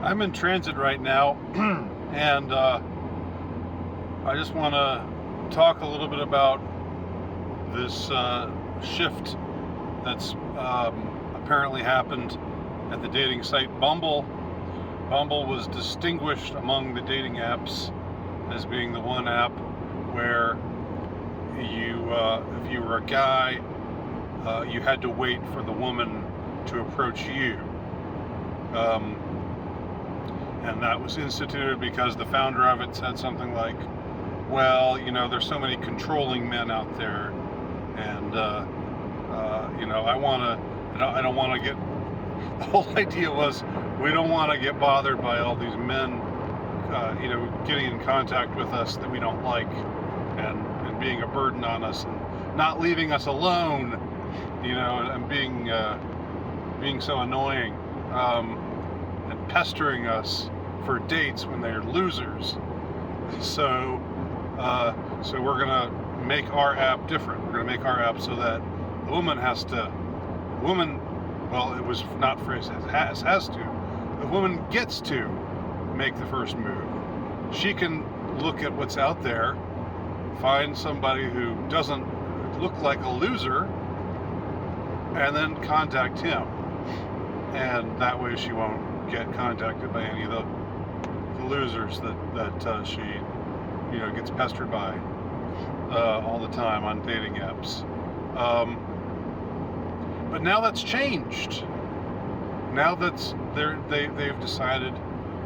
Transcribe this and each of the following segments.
I'm in transit right now, and I just want to talk a little bit about this shift that's apparently happened at the dating site Bumble. Bumble was distinguished among the dating apps as being the one app where if you were a guy, you had to wait for the woman to approach you. And that was instituted because the founder of it said something like, well, there's so many controlling men out there, and I don't want to get. The whole idea was we don't want to get bothered by all these men, getting in contact with us that we don't like, and being a burden on us and not leaving us alone, and being so annoying, and pestering us for dates when they're losers. So we're gonna make our app different. We're gonna make our app so that the woman well, it was not phrased as has to. The woman gets to make the first move. She can look at what's out there, find somebody who doesn't look like a loser, and then contact him. And that way she won't get contacted by any of the losers that she gets pestered by all the time on dating apps. But now that's changed. Now they've decided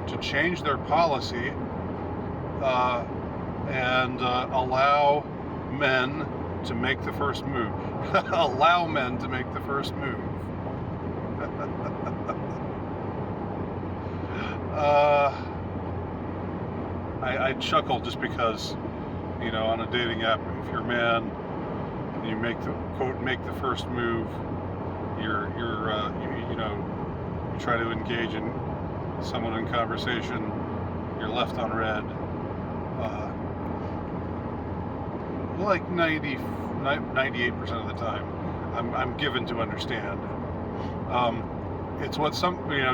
to change their policy and allow men to make the first move. Allow men to make the first move. I chuckle just because, on a dating app, if you're a man, you make the first move. You try to engage in someone in conversation. You're left on red. Like 98% of the time, I'm given to understand. It's what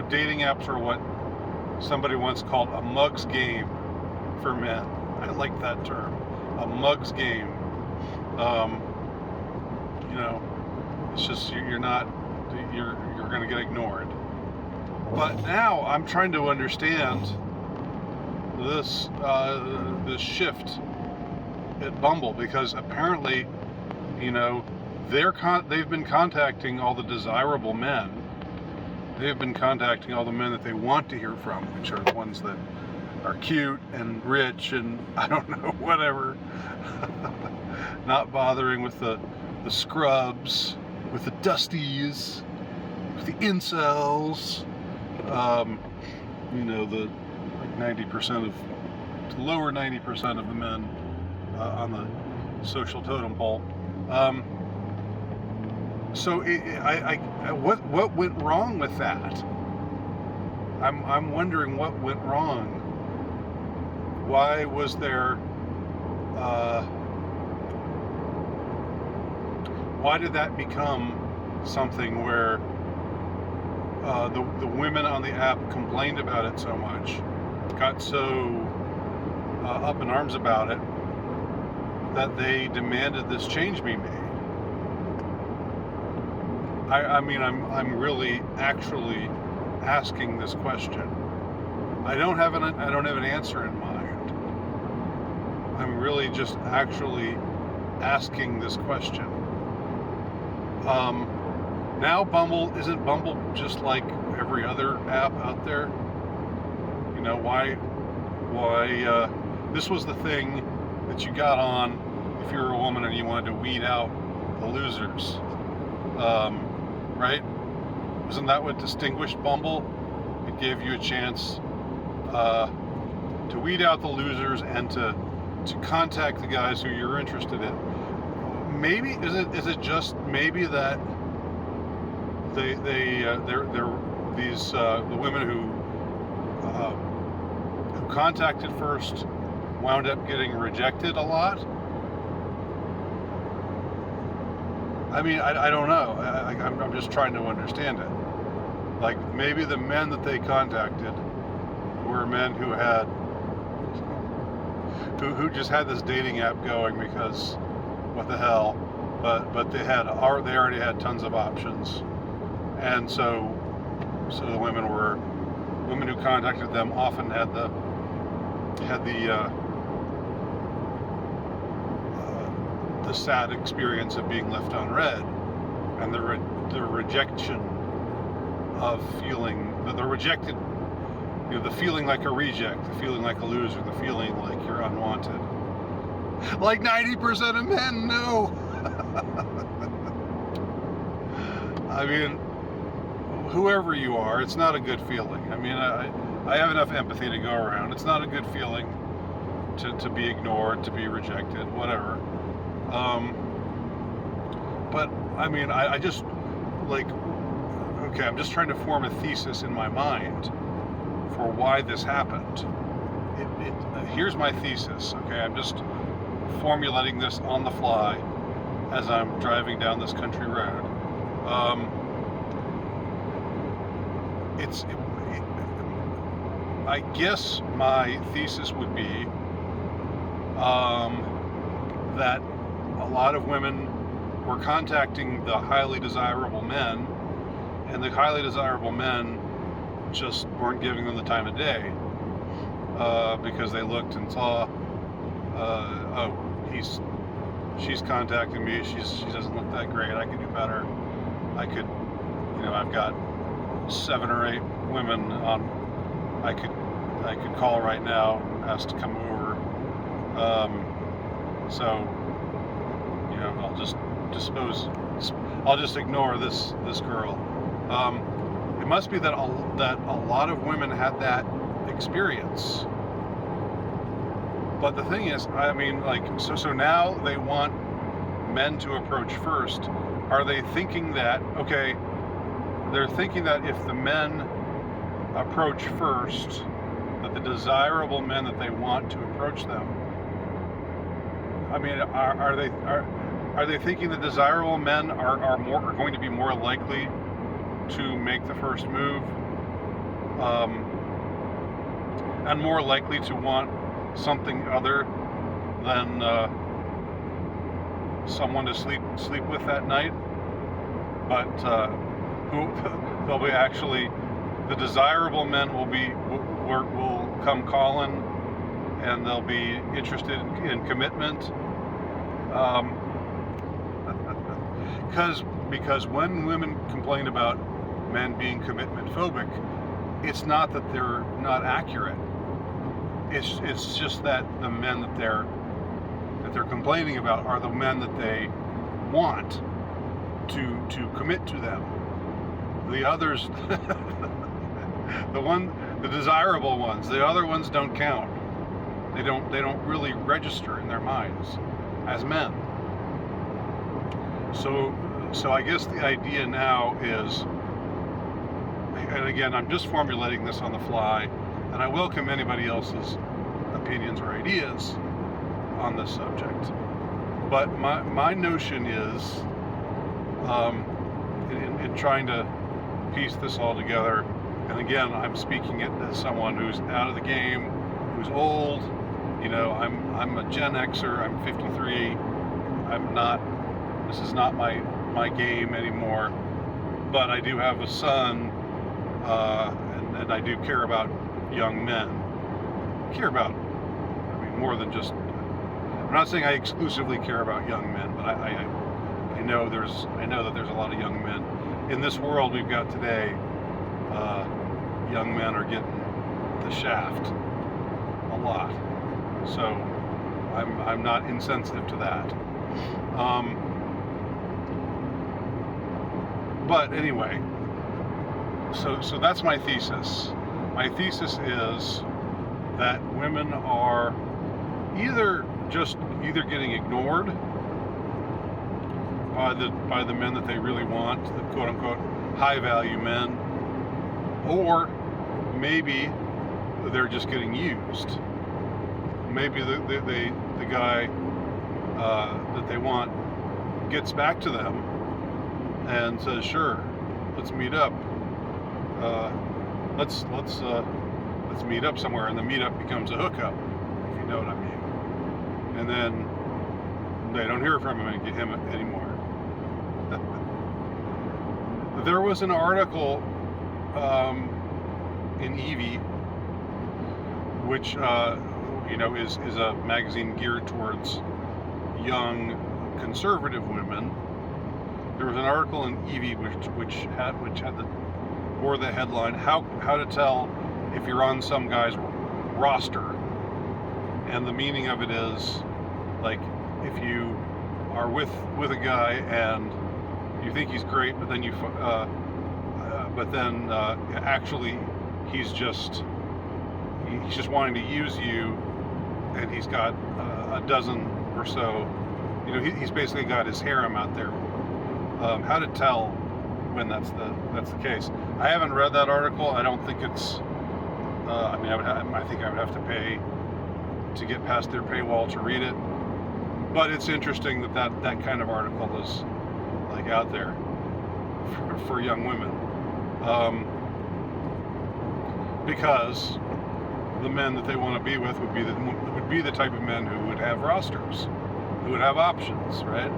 dating apps are what somebody once called a mugs game for men. I like that term, a mugs game. It's just you're going to get ignored. But now I'm trying to understand this shift at Bumble, because apparently, they've been contacting all the desirable men. They've been contacting all the men that they want to hear from, which are the ones that are cute and rich and I don't know, whatever. Not bothering with the scrubs, with the dusties, with the incels, the like 90% the lower 90% of the men on the social totem pole. So what went wrong with that? I'm wondering what went wrong. Why was there? Why did that become something where the women on the app complained about it so much, got so up in arms about it, that they demanded this change be made? I'm really actually asking this question. I don't have an answer in mind. I'm really just actually asking this question. Now isn't Bumble just like every other app out there? Why this was the thing that you got on if you were a woman and you wanted to weed out the losers, right? Isn't that what distinguished Bumble? It gave you a chance to weed out the losers and to contact the guys who you're interested in. Maybe is it just maybe that they're these the women who contacted first wound up getting rejected a lot? I don't know. I'm just trying to understand it. Like, maybe the men that they contacted were men who just had this dating app going because what the hell, but they already had tons of options, and so the women who contacted them often had the sad experience of being left unread, and the rejection of feeling the rejected, the feeling like a reject, the feeling like a loser, the feeling like you're unwanted. Like 90% of men know. I mean, whoever you are, it's not a good feeling. I mean, I have enough empathy to go around. It's not a good feeling to be ignored, to be rejected, whatever. But I mean, I just I'm just trying to form a thesis in my mind for why this happened. Here's my thesis. Okay, I'm just formulating this on the fly as I'm driving down this country road. I guess my thesis would be that a lot of women were contacting the highly desirable men, and the highly desirable men just weren't giving them the time of day because they looked and saw, she's contacting me. She doesn't look that great. I could do better. I could, I've got 7 or 8 women on. I could call right now and ask to come over. So I'll just ignore this girl. It must be that a lot of women had that experience. But the thing is, I mean, so now they want men to approach first. Are they thinking that, okay, they're thinking that if the men approach first, that the desirable men that they want to approach them, I mean, are they thinking that desirable men are going to be more likely to make the first move, and more likely to want something other than someone to sleep with that night? But they'll be actually, the desirable men will come calling, and they'll be interested in commitment. Because when women complain about men being commitment phobic, it's not that they're not accurate. It's just that the men that they're complaining about are the men that they want to commit to them. The others, the desirable ones, the other ones don't count. They don't really register in their minds as men. So I guess the idea now is, and again, I'm just formulating this on the fly, and I welcome anybody else's opinions or ideas on this subject. But my notion is, in trying to piece this all together, and again, I'm speaking it as someone who's out of the game, who's old. I'm a Gen Xer. I'm 53. This is not my game anymore. But I do have a son, and I do care about young men. More than just. I'm not saying I exclusively care about young men, but I know that there's a lot of young men in this world we've got today. Young men are getting the shaft a lot, so I'm not insensitive to that. But anyway, so that's my thesis. My thesis is that women are either getting ignored by the men that they really want, the quote unquote high value men, or maybe they're just getting used. Maybe the guy that they want gets back to them and says, "Sure, let's meet up. Let's let's meet up somewhere, and the meetup becomes a hookup, if you know what I mean. And then they don't hear from him anymore. There was an article in Evie, which is a magazine geared towards young conservative women. There was an article in Evie which bore the headline how to tell if you're on some guy's roster, and the meaning of it is like if you are with a guy and you think he's great, but then actually he's just wanting to use you, and he's got a dozen or so. He's basically got his harem out there. How to tell when that's the case? I haven't read that article. I don't think it's. I think I would have to pay to get past their paywall to read it. But it's interesting that kind of article is like out there for young women, because the men that they want to be with would be the type of men who would have rosters, who would have options, right?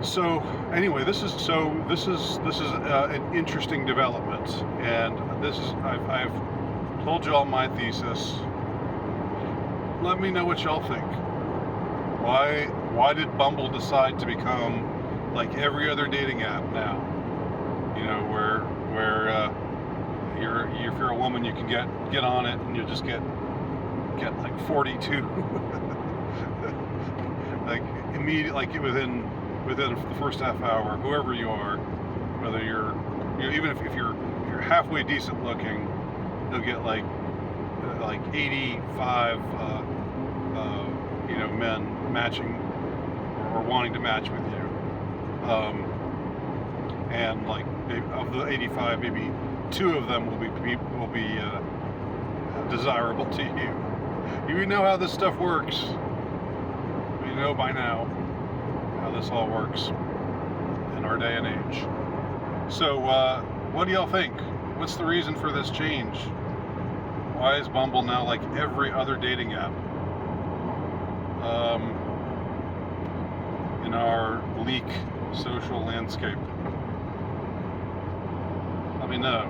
So anyway, this is an interesting development, and I've told you all my thesis. Let me know what y'all think. Why did Bumble decide to become like every other dating app now? Where if you're a woman, you can get on it and you'll just get like 42 like immediate, like within the first half hour, whoever you are, whether you're even if you're halfway decent looking, you'll get like 85 men matching or wanting to match with you, and like of the 85, maybe 2 of them will be desirable to you. You know how this stuff works. You know by now how this all works in our day and age. So what do y'all think? What's the reason for this change? Why is Bumble now like every other dating app in our bleak social landscape? Let me know.